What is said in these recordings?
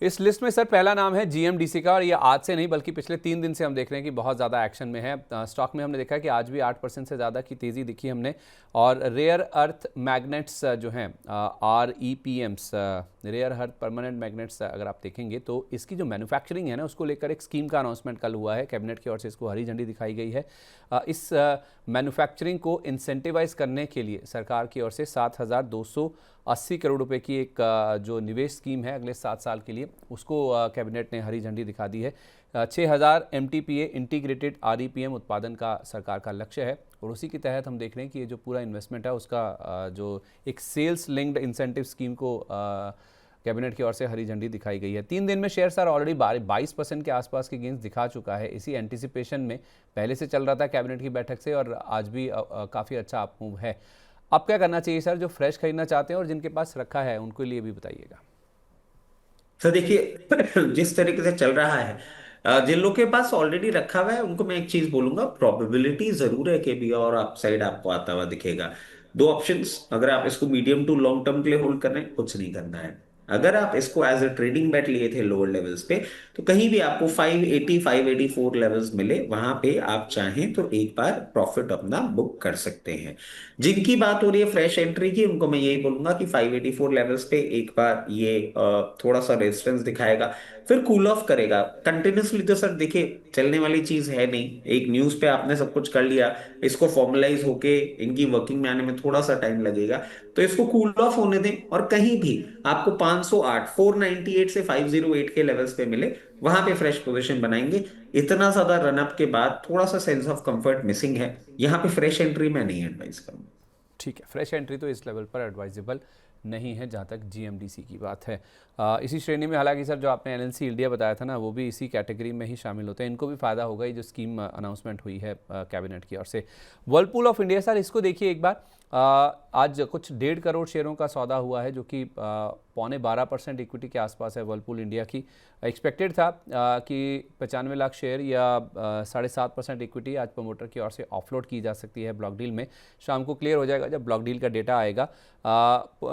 इस लिस्ट में सर पहला नाम है जीएमडीसी का, और ये आज से नहीं बल्कि पिछले 3 दिन से हम देख रहे हैं कि बहुत ज़्यादा एक्शन में है। स्टॉक में हमने देखा कि आज भी 8% से ज़्यादा की तेज़ी दिखी हमने। और रेयर अर्थ मैग्नेट्स जो हैं, REPMs, rare earth permanent magnets, अगर आप देखेंगे तो इसकी जो मैन्युफैक्चरिंग है ना, उसको लेकर एक स्कीम का अनाउंसमेंट कल हुआ है। कैबिनेट की ओर से इसको हरी झंडी दिखाई गई है। इस मैन्युफैक्चरिंग को इंसेंटिवाइज करने के लिए सरकार की ओर से 7,280 करोड़ रुपए की एक जो निवेश स्कीम है अगले 7 साल के लिए, उसको कैबिनेट ने हरी झंडी दिखा दी है। 6,000 MTPA इंटीग्रेटेड REPM उत्पादन का सरकार का लक्ष्य है, और उसी के तहत हम देख रहे हैं कि ये जो पूरा इन्वेस्टमेंट है उसका जो एक सेल्स लिंक्ड इंसेंटिव स्कीम को कैबिनेट की ओर से हरी झंडी दिखाई गई है। 3 दिन में शेयर सर ऑलरेडी 22% के आसपास के गेंस दिखा चुका है। इसी एंटिसिपेशन में पहले से चल रहा था कैबिनेट की बैठक से, और आज भी काफ़ी अच्छा अप मूव है। अब क्या करना चाहिए सर, जो फ्रेश खरीदना चाहते हैं और जिनके पास रखा है उनके लिए भी बताइएगा। तो देखिए जिस तरीके से चल रहा है, जिन लोग के पास ऑलरेडी रखा हुआ है उनको मैं एक चीज बोलूंगा, प्रोबेबिलिटी जरूर है कि भी और अपसाइड आपको आता हुआ दिखेगा। दो ऑप्शंस, अगर आप इसको मीडियम टू लॉन्ग टर्म के लिए होल्ड कर रहे हैं, कुछ नहीं करना है। अगर आप इसको एज अ ट्रेडिंग बेट लिए थे लोअर लेवल्स पे, तो कहीं भी आपको 580 584 लेवल्स मिले, वहां पे आप चाहें तो एक बार प्रॉफिट अपना बुक कर सकते हैं। जिनकी बात हो रही है फ्रेश एंट्री की, उनको मैं यही बोलूंगा कि 584 लेवल्स पे एक बार ये थोड़ा सा रेजिस्टेंस दिखाएगा, फिर कूल ऑफ करेगा। कंटिन्यूसली तो सर देखिए चलने वाली चीज है नहीं। एक न्यूज पे आपने सब कुछ कर लिया, इसको फॉर्मलाइज होके इनकी वर्किंग में आने में थोड़ा सा टाइम लगेगा। तो इसको कूल ऑफ होने दें, और कहीं भी आपको 508 498 से 508 के लेवल्स पे मिले, वहां पे फ्रेश पोजीशन बनाएंगे। इतना ज्यादा रनअप के बाद थोड़ा सा सेंस ऑफ कंफर्ट मिसिंग है, यहाँ पे फ्रेश एंट्री मैं नहीं एडवाइस करूंगा। ठीक है, फ्रेश एंट्री तो इस लेवल पर एडवाइजेबल नहीं है जहाँ तक जीएमडीसी की बात है। इसी श्रेणी में हालांकि सर जो आपने एनएलसी इंडिया बताया था ना, वो भी इसी कैटेगरी में ही शामिल होते हैं। इनको भी फ़ायदा होगा ये जो स्कीम अनाउंसमेंट हुई है कैबिनेट की ओर से। वर्लपूल ऑफ इंडिया सर, इसको देखिए एक बार। आज कुछ 1.5 करोड़ शेयरों का सौदा हुआ है, जो कि 12.25% इक्विटी के आसपास है वर्लपूल इंडिया की। एक्सपेक्टेड था कि 95 लाख शेयर या 7.5% इक्विटी आज प्रमोटर की ओर से ऑफलोड की जा सकती है ब्लॉक डील में। शाम को क्लियर हो जाएगा जब ब्लॉक डील का डेटा आएगा।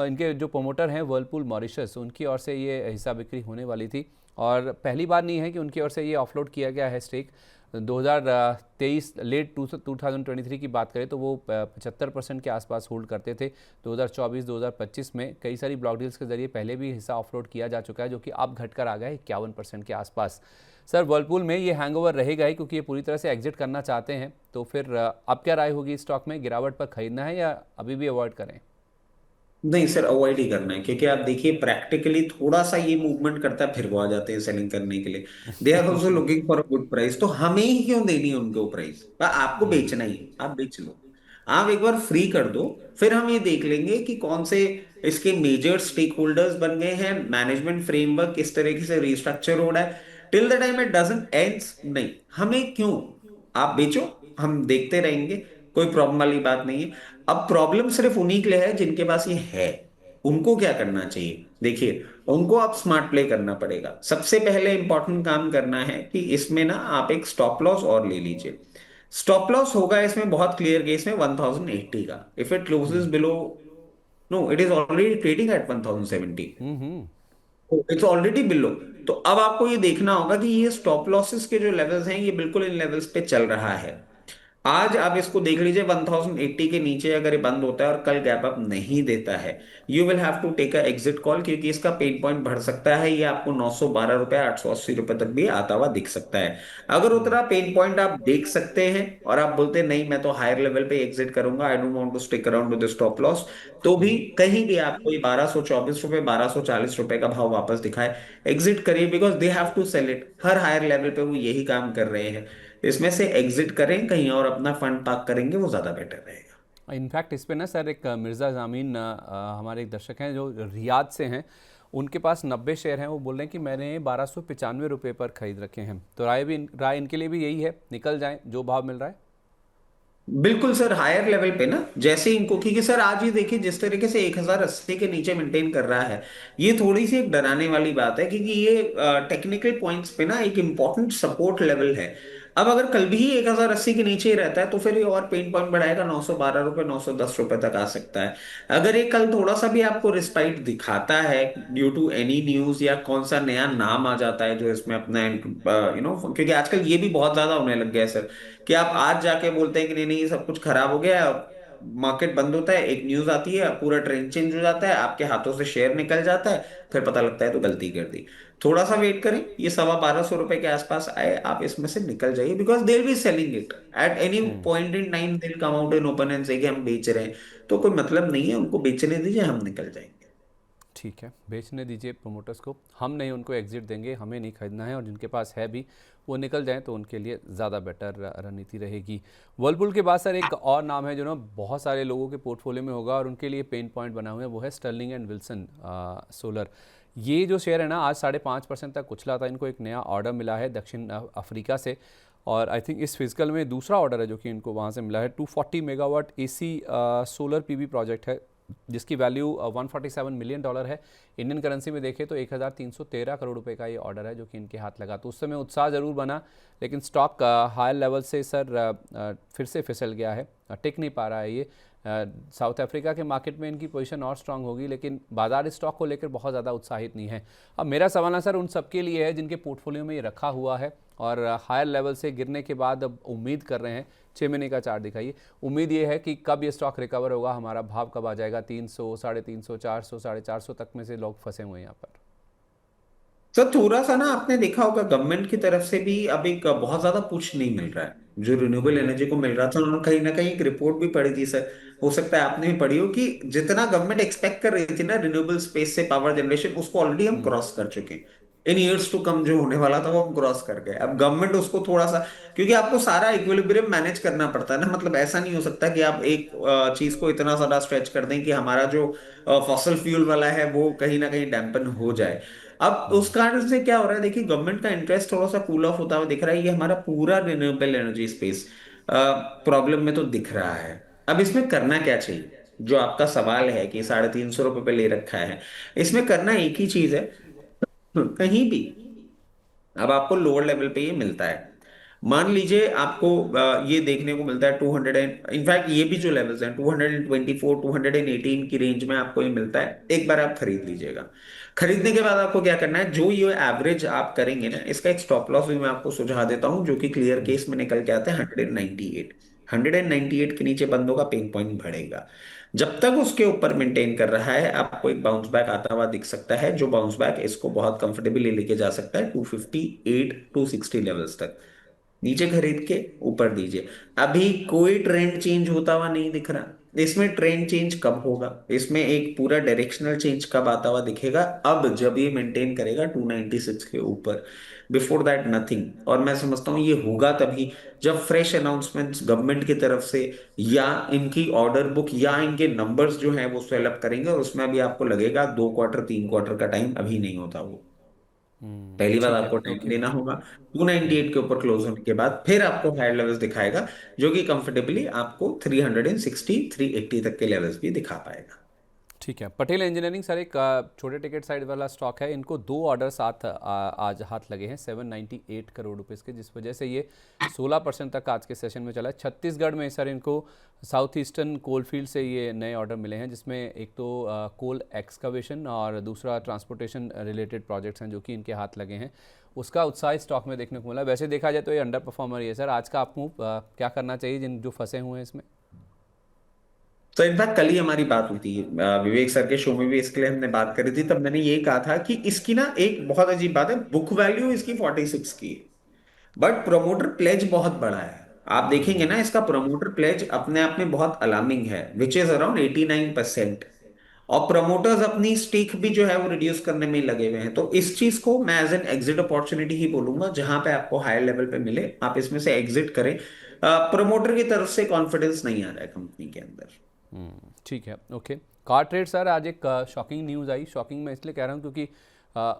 इनके जो प्रमोटर हैं वर्लपूल मॉरिशस, उनकी ओर से ये हिस्सा बिक्री होने वाली थी, और पहली बार नहीं है कि उनकी ओर से ये ऑफलोड किया गया है स्टेक। 2023 लेट 2023 की बात करें तो वो 75% के आसपास होल्ड करते थे। 2024-2025 में कई सारी ब्लॉक डील्स के जरिए पहले भी हिस्सा ऑफलोड किया जा चुका है, जो कि अब घटकर आ गया है 51% के आसपास। सर वर्लपूल में ये हैंगओवर रहेगा ही, क्योंकि ये पूरी तरह से एग्जिट करना चाहते हैं। तो फिर अब क्या राय होगी, स्टॉक में गिरावट पर खरीदना है या अभी भी अवॉइड करें? नहीं सर, अवॉइड ही करना है, क्योंकि आप देखिए प्रैक्टिकली थोड़ा सा ये मूवमेंट करता है फिर वो आ जाते हैं सेलिंग करने के लिए। They are also looking for a good price, तो हमें ही क्यों देनी है उनको प्राइस? आपको बेचना ही है, आप बेच लो। आप एक बार फ्री कर दो, फिर हम ये देख लेंगे कि कौन से इसके मेजर स्टेक होल्डर्स बन गए हैं, मैनेजमेंट फ्रेमवर्क किस तरीके से रिस्ट्रक्चर हो रहा है। Till the time it doesn't ends, नहीं हमें क्यों, आप बेचो, हम देखते रहेंगे, कोई प्रॉब्लम वाली बात नहीं है। अब प्रॉब्लम सिर्फ उन्हीं के लिए है जिनके पास ये है। उनको क्या करना चाहिए, देखिए उनको आप स्मार्ट प्ले करना पड़ेगा। सबसे पहले इंपॉर्टेंट काम करना है कि इसमें ना आप एक स्टॉप लॉस और ले लीजिए। स्टॉप लॉस होगा इसमें बहुत क्लियर केस में 1080 का। If it closes below, no it is already trading at 1070, hmm. It's already below. तो अब आपको ये देखना होगा कि ये स्टॉप लॉसेस के जो लेवल्स हैं ये बिल्कुल इन लेवल्स पे चल रहा है। आज आप इसको देख लीजिए, 1080 के नीचे अगर ये बंद होता है और कल गैप अप नहीं देता है, you will have to take a exit call, क्योंकि इसका पेन पॉइंट बढ़ सकता है। ये आपको 912 रुपए 880 रुपए तक भी आता हुआ दिख सकता है। अगर उतना पेन पॉइंट आप देख सकते हैं और आप बोलते हैं नहीं मैं तो हायर लेवल पे एग्जिट करूंगा, I don't want to stick around with stop loss, तो भी कहीं भी आपको ये 1224 रुपए 1240 रुपए का भाव वापस दिखाए, एग्जिट करिए, because they have to sell it. हर हायर लेवल पे वो यही काम कर रहे हैं। इसमें से एग्जिट करें, कहीं और अपना फंड पार्क करेंगे, वो ज्यादा बेटर रहेगा। इनफैक्ट इस पे ना सर एक मिर्ज़ा ज़ामीन हमारे एक दर्शक हैं जो रियाद से हैं, उनके पास 90 शेयर हैं। वो बोल रहे हैं कि मैंने 1295 रुपये पर खरीद रखे हैं। तो राय इनके लिए भी यही है, निकल जाएं जो भाव मिल रहा है। बिल्कुल सर, हायर लेवल पे ना जैसे इनको, क्योंकि सर आज ये देखिए जिस तरीके से 1080 के नीचे मेंटेन कर रहा है, ये थोड़ी सी एक डराने वाली बात है, क्योंकि ये टेक्निकल पॉइंट्स पे ना एक इंपॉर्टेंट सपोर्ट लेवल है। अब अगर कल भी 1080 के नीचे ही रहता है तो फिर ये और पेन पॉइंट बढ़ाएगा, 912 रुपये, 910 रुपये तक आ सकता है। अगर ये कल थोड़ा सा भी आपको रिस्पाइट दिखाता है ड्यू टू एनी न्यूज, या कौन सा नया नाम आ जाता है जो इसमें अपना क्योंकि आजकल ये भी बहुत ज्यादा होने लग गया है सर, कि आप आज जाके बोलते हैं कि नहीं नहीं ये सब कुछ खराब हो गया, मार्केट बंद होता है, एक न्यूज आती है, पूरा ट्रेंड चेंज हो जाता है, आपके हाथों से शेयर निकल जाता है, फिर पता लगता है तो गलती कर दी। थोड़ा सा वेट करें, ये 1250 रुपए के आसपास आए, आप इसमें से निकल जाइए, because they will be selling it at any point in time, they come out in open and से कि हम बेच रहे हैं। तो कोई मतलब नहीं है, उनको बेचने दीजिए, हम निकल जाएंगे। ठीक है, बेचने दीजिए प्रमोटर्स को, हम नहीं उनको एग्जिट देंगे, हमें नहीं खरीदना है, और जिनके पास है भी वो निकल जाएं तो उनके लिए ज़्यादा बेटर रणनीति रहेगी। वर्लपूल के बाद सर एक और नाम है जो ना बहुत सारे लोगों के पोर्टफोलियो में होगा और उनके लिए पेन पॉइंट बना हुआ है, वो है स्टर्लिंग एंड विल्सन सोलर। ये जो शेयर है ना आज 5.5% तक कुचला था, इनको एक नया ऑर्डर मिला है दक्षिण अफ्रीका से, और आई थिंक इस फिजिकल में दूसरा ऑर्डर है जो कि इनको वहाँ से मिला है। 240 megawatt AC solar PV project है जिसकी वैल्यू $147 मिलियन है। इंडियन करेंसी में देखें तो 1313 करोड़ रुपए का ये ऑर्डर है जो कि इनके हाथ लगा, तो उस समय उत्साह ज़रूर बना, लेकिन स्टॉक हायर लेवल से सर फिर से फिसल गया है, टिक नहीं पा रहा है ये। साउथ अफ्रीका के मार्केट में इनकी पोजीशन और स्ट्रांग होगी, लेकिन बाजार इस स्टॉक को लेकर बहुत ज़्यादा उत्साहित नहीं है। अब मेरा सवाल है सर उन सबके लिए है जिनके पोर्टफोलियो में ये रखा हुआ है और हायर लेवल से गिरने के बाद अब उम्मीद कर रहे हैं, 6 महीने का चार्ट दिखाइए, उम्मीद ये है कि कब ये स्टॉक रिकवर होगा, हमारा भाव कब आ जाएगा 300, 350, 400, 450 तक में से लोग फंसे हुए हैं यहाँ पर। सर थोड़ा सा ना आपने देखा होगा गवर्नमेंट की तरफ से भी अब एक बहुत ज्यादा पुश नहीं मिल रहा है, जो रिन्यूएबल एनर्जी को मिल रहा था। उन्होंने कहीं ना कहीं एक रिपोर्ट भी पढ़ी थी सर, हो सकता है आपने भी पढ़ी हो, कि जितना गवर्नमेंट एक्सपेक्ट कर रही थी ना रिन्यूएबल स्पेस से पावर जनरेशन, उसको ऑलरेडी हम क्रॉस कर चुके हैं। इन ईयर्स टू कम जो होने वाला था वो हम क्रॉस कर गए। अब गवर्नमेंट उसको थोड़ा सा, क्योंकि आपको सारा इक्विलिब्रियम मैनेज करना पड़ता है ना, मतलब ऐसा नहीं हो सकता कि आप एक चीज को इतना ज्यादा स्ट्रेच कर दें कि हमारा जो फॉसल फ्यूल वाला है वो कहीं ना कहीं डैम्पन हो जाए। अब उस कारण से क्या हो रहा है, देखिए गवर्नमेंट का इंटरेस्ट थोड़ा सा कूल ऑफ होता हुआ दिख रहा है, ये हमारा पूरा रिन्यूएबल एनर्जी स्पेस प्रॉब्लम में तो दिख रहा है। अब इसमें करना क्या चाहिए, जो आपका सवाल है कि 350 रुपये पे ले रखा है, इसमें करना एक ही चीज है, कहीं भी अब आपको लोअर लेवल पे ये मिलता है, मान लीजिए आपको ये देखने को मिलता है 200 एंड इनफैक्ट ये भी जो लेवल्स हैं 224 218 की रेंज में आपको ये मिलता है, एक बार आप खरीद लीजिएगा। खरीदने के बाद आपको क्या करना है, जो ये एवरेज आप करेंगे ना, इसका एक स्टॉप लॉस भी मैं आपको सुझा देता हूं जो कि क्लियर केस में निकल के आता है 198। 198 के नीचे बंदों का पेन पॉइंट बढ़ेगा, जब तक उसके ऊपर मेंटेन कर रहा है आपको एक बाउंस बैक आता हुआ दिख सकता है, जो बाउंस बैक इसको बहुत कंफर्टेबली लेके जा सकता है 258 260 लेवल्स तक। नीचे खरीद के ऊपर दीजिए। अभी कोई ट्रेंड चेंज होता हुआ नहीं दिख रहा, इसमें ट्रेंड चेंज कब होगा, इसमें एक पूरा डायरेक्शनल चेंज कब आता हुआ दिखेगा, अब जब ये मेंटेन करेगा 296 के ऊपर, बिफोर दैट नथिंग। और मैं समझता हूँ ये होगा तभी जब फ्रेश अनाउंसमेंट्स गवर्नमेंट की तरफ से या इनकी ऑर्डर बुक या इनके नंबर्स जो हैं वो स्वेल अप करेंगे, और उसमें अभी आपको लगेगा 2 क्वार्टर 3 क्वार्टर का टाइम अभी नहीं होता वो। पहली बात ठीक है, आपको टाइम ओके। देना होगा, 298 के ऊपर क्लोज होने के बाद फिर आपको हायर लेवल्स दिखाएगा, जो कि कंफर्टेबली आपको 360 380 तक के लेवल्स भी दिखा पाएगा। ठीक है, पटेल इंजीनियरिंग सर एक छोटे टिकट साइड वाला स्टॉक है, इनको 2 ऑर्डर साथ आज हाथ लगे हैं 798 करोड़ रुपीस के, जिस वजह से ये 16% तक आज के सेशन में चला है। छत्तीसगढ़ में सर इनको साउथ ईस्टर्न कोलफील्ड से ये नए ऑर्डर मिले हैं, जिसमें एक तो कोल एक्सकवेशन और दूसरा ट्रांसपोर्टेशन रिलेटेड प्रोजेक्ट्स हैं जो कि इनके हाथ लगे हैं, उसका उत्साह इस स्टॉक में देखने को मिला। वैसे देखा जाए तो ये अंडर परफॉर्मर ही है सर, आज का आप मूव क्या करना चाहिए जिन जो फंसे हुए हैं इसमें? तो इनफैक्ट कल ही हमारी बात हुई थी, विवेक सर के शो में भी इसके लिए हमने बात करी थी, तब मैंने ये कहा था कि इसकी ना एक बहुत अजीब बात है, बुक वैल्यू इसकी 46 की है, बट प्रोमोटर प्लेज बहुत बड़ा है। आप देखेंगे ना इसका प्रोमोटर प्लेज अपने आप में बहुत अलार्मिंग है, विच इज अराउंड 89%। और प्रमोटर्स अपनी स्टेक भी जो है वो रिड्यूस करने में ही लगे हुए हैं, तो इस चीज को मैं एज एन एग्जिट अपॉर्चुनिटी ही बोलूंगा, जहां पे आपको हायर लेवल पे मिले आप इसमें से एग्जिट करें। प्रमोटर की तरफ से कॉन्फिडेंस नहीं आ रहा है कंपनी के अंदर। ठीक है, ओके। कार ट्रेड सर आज एक शॉकिंग न्यूज़ आई, शॉकिंग मैं इसलिए कह रहा हूँ क्योंकि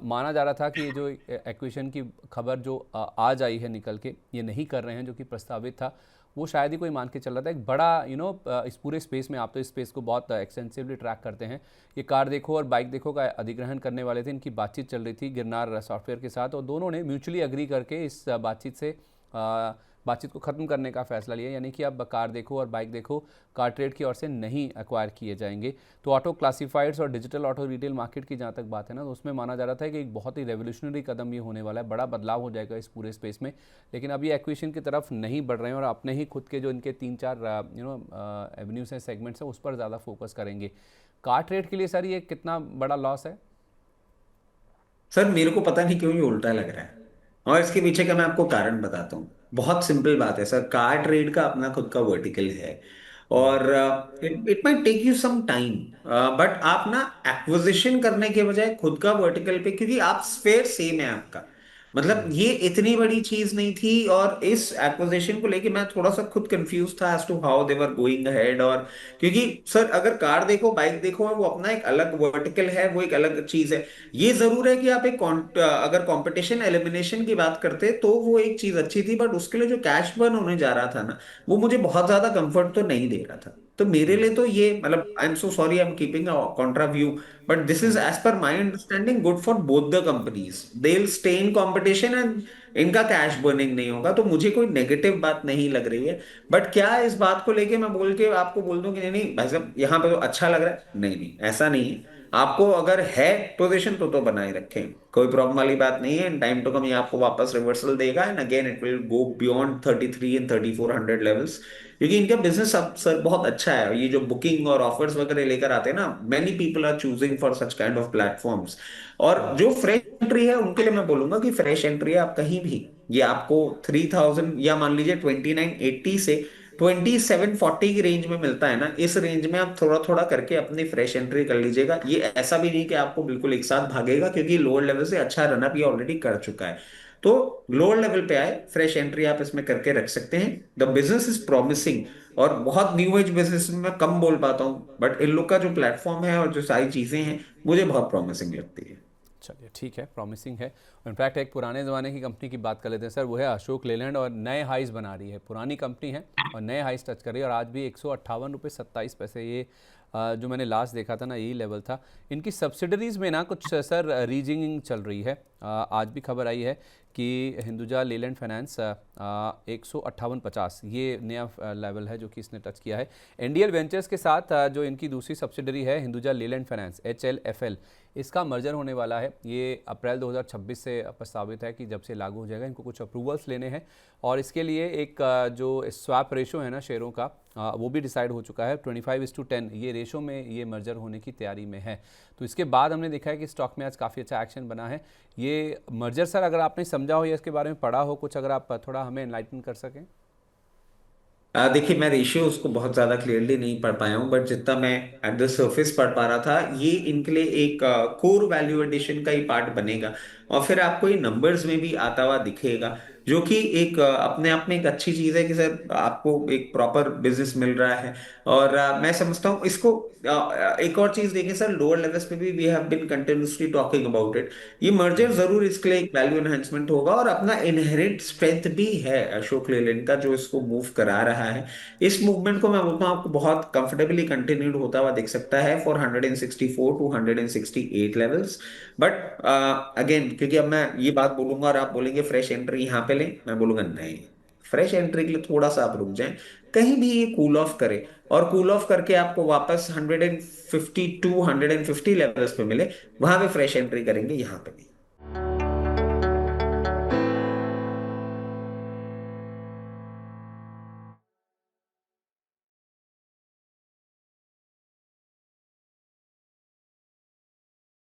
माना जा रहा था कि ये जो एक्विजिशन की खबर जो आज आई है निकल के, ये नहीं कर रहे हैं जो कि प्रस्तावित था, वो शायद ही कोई मान के चल रहा था। एक बड़ा इस पूरे स्पेस में, आप तो इस स्पेस को बहुत एक्सटेंसिवली ट्रैक करते हैं, ये कार देखो और बाइक देखो का अधिग्रहण करने वाले थे, इनकी बातचीत चल रही थी गिरनार सॉफ्टवेयर के साथ, और दोनों ने म्यूचुअली अग्री करके इस बातचीत से बातचीत को ख़त्म करने का फैसला लिया, यानी कि अब कार देखो और बाइक देखो कार ट्रेड की ओर से नहीं एक्वायर किए जाएंगे। तो ऑटो क्लासिफाइड्स और डिजिटल ऑटो रिटेल मार्केट की जहाँ तक बात है ना, तो उसमें माना जा रहा था कि एक बहुत ही रेवोल्यूशनरी कदम ये होने वाला है, बड़ा बदलाव हो जाएगा इस पूरे स्पेस में। लेकिन अब ये एक्विजिशन की तरफ नहीं बढ़ रहे हैं और अपने ही खुद के जो इनके 3-4 एवेन्यूज हैं, सेगमेंट्स हैं, उस पर ज़्यादा फोकस करेंगे। कार ट्रेड के लिए सर ये कितना बड़ा लॉस है? सर मेरे को पता नहीं क्यों ये उल्टा लग रहा है, और इसके पीछे का मैं आपको कारण बताता हूँ। बहुत सिंपल बात है सर, कार ट्रेड का अपना खुद का वर्टिकल है, और it it might take you some time, but आप ना एक्विजिशन करने के बजाय खुद का वर्टिकल पे, क्योंकि आप स्फेयर सेम है आपका, मतलब ये इतनी बड़ी चीज नहीं थी। और इस एक्विजिशन को लेके मैं थोड़ा सा खुद कंफ्यूज था as to how they were going ahead. और क्योंकि सर अगर कार देखो बाइक देखो, वो अपना एक अलग वर्टिकल है, वो एक अलग चीज है। ये जरूर है कि आप अगर कंपटीशन एलिमिनेशन की बात करते तो वो एक चीज अच्छी थी, बट उसके लिए जो कैश बर्न होने जा रहा था ना, वो मुझे बहुत ज्यादा कंफर्ट तो नहीं दे रहा था। तो मेरे लिए तो ये, मतलब I am so sorry, I am keeping a contra view, but this is as per my understanding good for both the companies, they will stay in competition and इनका कैश बर्निंग नहीं होगा, तो मुझे कोई नेगेटिव बात नहीं लग रही है। बट क्या इस बात को लेके मैं बोल के आपको बोल दूं कि नहीं नहीं भाई साहब यहाँ पे तो अच्छा लग रहा है, नहीं नहीं ऐसा नहीं है। आपको अगर है पोजीशन तो बनाए रखें, कोई प्रॉब्लम वाली बात नहीं है। इन टाइम टू कम ये आपको वापस रिवर्सल देगा, and again it will go beyond 33 and 3400 levels, क्योंकि इनका बिजनेस अब सर बहुत अच्छा है। ये जो बुकिंग और ऑफर्स वगैरह लेकर आते हैं ना, many people are choosing for such kind of platforms. और जो फ्रेश एंट्री है उनके लिए मैं बोलूंगा कि फ्रेश एंट्री है, आप कहीं भी ये आपको 3000 या मान लीजिए 2980 से 2740 की रेंज में मिलता है ना, इस रेंज में आप थोड़ा थोड़ा करके अपनी फ्रेश एंट्री कर लीजिएगा। ये ऐसा भी नहीं कि आपको बिल्कुल एक साथ भागेगा, क्योंकि लोअर लेवल से अच्छा रनअप ये ऑलरेडी कर चुका है। तो लोअर लेवल पे आए, फ्रेश एंट्री आप इसमें करके रख सकते हैं। द बिजनेस इज प्रॉमिसिंग, और बहुत न्यू एज बिजनेस में मैं कम बोल पाता हूँ, बट इन लोग का जो प्लेटफॉर्म है और जो सारी चीजें हैं मुझे बहुत प्रॉमिसिंग लगती है। चलिए ठीक है, प्रॉमिसिंग है। इनफैक्ट एक पुराने ज़माने की कंपनी की बात कर लेते हैं सर, वो है अशोक लेलैंड, और नए हाइस बना रही है। पुरानी कंपनी है और नए हाइस टच कर रही है, और आज भी 158 रुपये 27 पैसे ये जो मैंने लास्ट देखा था ना, यही लेवल था। इनकी सब्सिडरीज़ में ना कुछ सर रीजिंग चल रही है। आज भी खबर आई है कि हिंदुजा लेलैंड फाइनेंस 158.50 ये नया लेवल है जो कि इसने टच किया है। एनडीएल वेंचर्स के साथ जो इनकी दूसरी सब्सिडरी है हिंदुजा लेलैंड फाइनेंस HLFL, इसका मर्जर होने वाला है। ये अप्रैल 2026 से प्रस्तावित है कि जब से लागू हो जाएगा। इनको कुछ अप्रूवल्स लेने हैं, और इसके लिए एक जो स्वैप रेशो है ना शेयरों का, वो भी डिसाइड हो चुका है। 25:10 ये रेशो में ये मर्जर होने की तैयारी में है। तो इसके बाद हमने देखा है कि स्टॉक में आज काफ़ी अच्छा एक्शन बना है। ये मर्जर सर अगर आपने समझा हो या इसके बारे में पढ़ा हो कुछ, अगर आप थोड़ा हमें एनलाइटन कर सकें। देखिए मैं रेशियो उसको बहुत ज्यादा क्लियरली नहीं पढ़ पाया हूँ, बट जितना मैं एट द सर्फेस पढ़ पा रहा था, ये इनके लिए एक कोर वैल्यू एडिशन का ही पार्ट बनेगा, और फिर आपको ये नंबर्स में भी आता हुआ दिखेगा, जो कि एक अपने आप में एक अच्छी चीज है कि सर आपको एक प्रॉपर बिजनेस मिल रहा है। और मैं समझता हूँ इसको। एक और चीज देखें सर, लोअर लेवल्स पे भी we have been continuously talking about it. ये मर्जर जरूर इसके लिए एक वैल्यू एनहांसमेंट होगा, और अपना इनहेरिट स्ट्रेंथ भी है अशोक लेलैंड का जो इसको मूव करा रहा है। इस मूवमेंट को मैं बोलता हूँ आपको बहुत कंफर्टेबली कंटिन्यूड होता हुआ दिख सकता है for 164 to 168 levels. But again क्योंकि अब मैं ये बात बोलूंगा और आप बोलेंगे फ्रेश एंट्री यहाँ पे लें, मैं बोलूंगा नहीं, फ्रेश एंट्री के लिए थोड़ा सा आप रुक जाएं, कहीं भी ये कूल ऑफ करे, और कूल ऑफ करके आपको वापस 152 150 लेवल्स पे मिले, वहां पे फ्रेश एंट्री करेंगे, यहाँ पे नहीं।